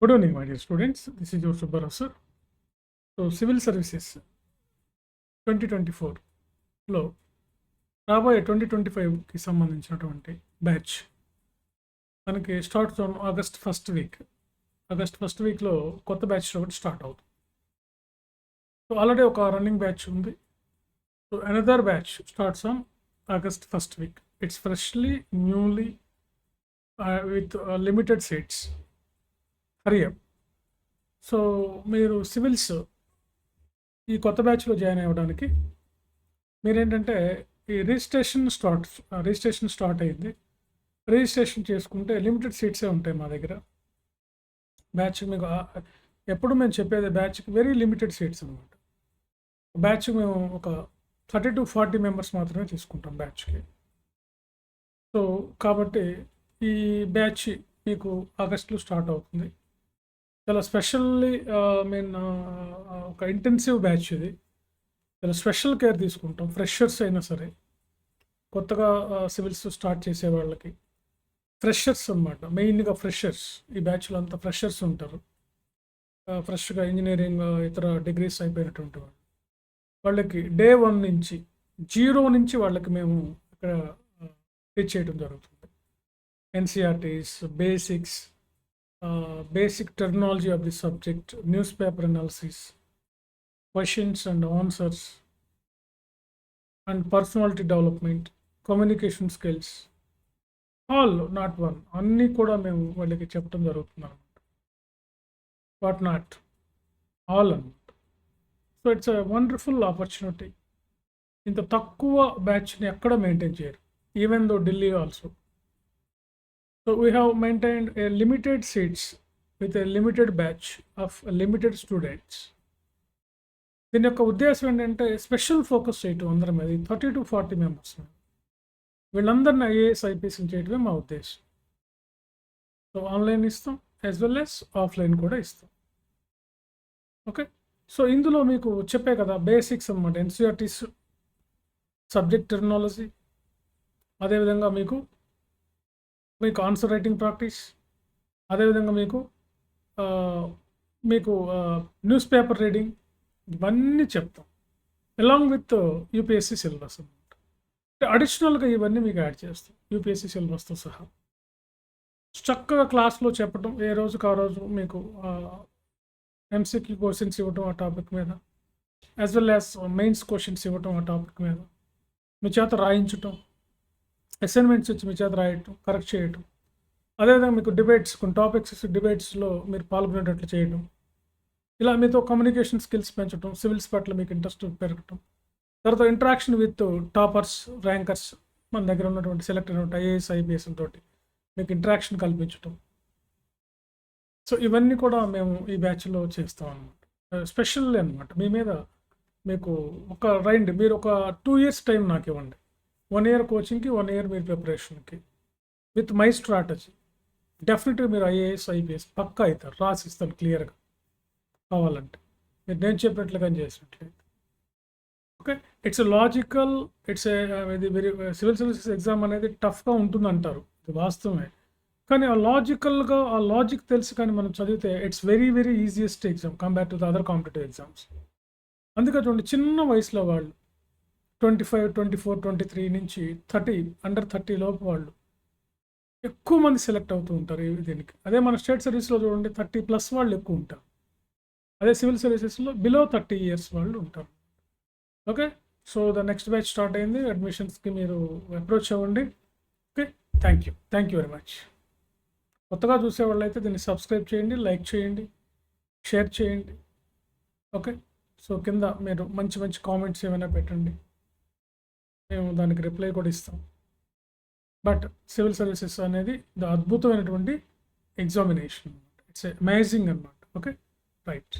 Good evening, my dear students. This is your Subbarao sir. So, Civil Services 2024లో రాబోయే 2025కి సంబంధించినటువంటి batch మనకి starts on August first వీక్లో కొత్త batch ఒకటి start అవుతుంది. సో ఆల్రెడీ ఒక రన్నింగ్ బ్యాచ్ ఉంది. So another batch starts on August first week. It's freshly newly with limited seats. Hari up. So మీరు సివిల్స్ ఈ కొత్త బ్యాచ్లో జాయిన్ అవ్వడానికి మీరేంటంటే ఈ రిజిస్ట్రేషన్ స్టార్ట్ అయింది. రిజిస్ట్రేషన్ చేసుకుంటే లిమిటెడ్ సీట్సే ఉంటాయి మా దగ్గర. బ్యాచ్ మీకు ఎప్పుడు మేము చెప్పేది బ్యాచ్కి వెరీ లిమిటెడ్ సీట్స్ అనమాట. బ్యాచ్ మేము ఒక 30 to 40 మెంబర్స్ మాత్రమే తీసుకుంటాం బ్యాచ్కి. సో కాబట్టి ఈ బ్యాచ్ మీకు ఆగస్టులో స్టార్ట్ అవుతుంది. చాలా స్పెషల్లీ ఒక ఇంటెన్సివ్ బ్యాచ్ ఇది. చాలా స్పెషల్ కేర్ తీసుకుంటాం. ఫ్రెషర్స్ అయినా సరే, కొత్తగా సివిల్స్ స్టార్ట్ చేసే వాళ్ళకి ఫ్రెషర్స్ అనమాట, మెయిన్గా ఫ్రెషర్స్. ఈ బ్యాచ్లో అంతా ఫ్రెషర్స్ ఉంటారు. ఫ్రెష్గా ఇంజనీరింగ్ ఇతర డిగ్రీస్ అయిపోయినటువంటి వాళ్ళకి డే 1 నుంచి 0 నుంచి వాళ్ళకి మేము ఇక్కడ టీచ్ చేయడం జరుగుతుంది. ఎన్సిఆర్టీస్, basic terminology of the subject, newspaper analysis, questions and answers, and personality development, communication skills, all not one, అన్నీ కూడా మేము వాళ్ళకి చెప్పడం జరుగుతుంది అనమాట. వాట్ నాట్ ఆల్ అనమాట. So it's a wonderful opportunity. ఇంత తక్కువ బ్యాచ్ని ఎక్కడ మెయింటైన్ చేయరు, even though Delhi also. So we have maintained a limited seats with a limited batch of limited students. దీని యొక్క ఉద్దేశం ఏంటంటే స్పెషల్ ఫోకస్ చేయటం అందరి మీద. 30 to 40 మెంబర్స్ వీళ్ళందరినీ ఐఏఎస్ ఐపీఎస్ని చేయటమే మా ఉద్దేశం. సో ఆన్లైన్ ఇస్తాం, యాజ్ వెల్ యాజ్ ఆఫ్లైన్ కూడా ఇస్తాం. ఓకే. సో ఇందులో మీకు చెప్పే కదా బేసిక్స్ అనమాట. ఎన్సిఆర్టీస్, సబ్జెక్ట్ టెర్మినాలజీ, అదేవిధంగా మీకు ఆన్సర్ రైటింగ్ ప్రాక్టీస్, అదేవిధంగా మీకు న్యూస్ పేపర్ రీడింగ్, ఇవన్నీ చెప్తాం అలాంగ్ విత్ యూపీఎస్సీ సిలబస్ అనమాట. అడిషనల్గా ఇవన్నీ మీకు యాడ్ చేస్తాం యూపీఎస్సీ సిలబస్తో సహా. చక్కగా క్లాస్లో చెప్పడం, ఏ రోజుకి ఆ రోజు మీకు ఎంసీక్యూ క్వశ్చన్స్ ఇవ్వటం ఆ టాపిక్ మీద, as well as mains questions ఇవ్వటం ఆ టాపిక్ మీద, మీ చేత రాయించటం, అసైన్మెంట్స్ వచ్చి మీ చేత రాయటం, కరెక్ట్ చేయటం. అదేవిధంగా మీకు డిబేట్స్, కొన్ని టాపిక్స్ డిబేట్స్లో మీరు పాల్గొనేటట్లు చేయడం. ఇలా మీతో కమ్యూనికేషన్ స్కిల్స్ పెంచడం, సివిల్స్ పట్ల మీకు ఇంట్రెస్ట్ పెరగటం. తర్వాత ఇంటరాక్షన్ విత్ టాపర్స్, ర్యాంకర్స్, మన దగ్గర ఉన్నటువంటి సెలెక్ట్ అయినటువంటి ఐఏఎస్ ఐపీఎస్ తోటి మీకు ఇంటరాక్షన్ కల్పించటం. సో ఇవన్నీ కూడా మేము ఈ బ్యాచ్లో చేస్తాం అనమాట. స్పెషల్ అనమాట. మీ మీద మీకు మీరు ఒక 2 years టైం నాకు ఇవ్వండి. 1 year కోచింగ్కి, 1 year మీరు ప్రిపరేషన్కి, విత్ మై స్ట్రాటజీ. డెఫినెట్గా మీరు ఐఏఎస్ ఐపీఎస్ పక్కా అవుతారు. రాసిస్తాను క్లియర్గా కావాలంటే, మీరు నేను చెప్పినట్లుగా చేసినట్లయితే. ఓకే. It's logical. ఇది వెరీ సివిల్ సర్వీసెస్ ఎగ్జామ్ అనేది టఫ్గా ఉంటుంది అంటారు, ఇది వాస్తవమే. కానీ ఆ లాజిక్ తెలుసు కానీ మనం చదివితే it's very very easiest exam compare to the other competitive exams. అందుకే చూడండి, చిన్న వయసులో వాళ్ళు 25, 24, 23 నుంచి 30, అండర్ 30 లోపు వాళ్ళు ఎక్కువ మంది సెలెక్ట్ అవుతూ ఉంటారు దీనికి. అదే మన స్టేట్ సర్వీస్లో చూడండి 30+ వాళ్ళు ఎక్కువ ఉంటారు. అదే సివిల్ సర్వీసెస్లో బిలో 30 years వాళ్ళు ఉంటారు. Okay. So the next batch start అయింది. అడ్మిషన్స్కి మీరు అప్రోచ్ అవ్వండి. Okay. Thank you very much. కొత్తగా చూసేవాళ్ళు అయితే దీన్ని సబ్స్క్రైబ్ చేయండి, లైక్ చేయండి, షేర్ చేయండి. ఓకే. సో కింద మీరు మంచి కామెంట్స్ ఏమైనా పెట్టండి, మేము దానికి రిప్లై కూడా ఇస్తాం. బట్ సివిల్ సర్వీసెస్ అనేది అద్భుతమైనటువంటి ఎగ్జామినేషన్ అనమాట. ఇట్స్ అమేజింగ్ అనమాట. ఓకే. రైట్.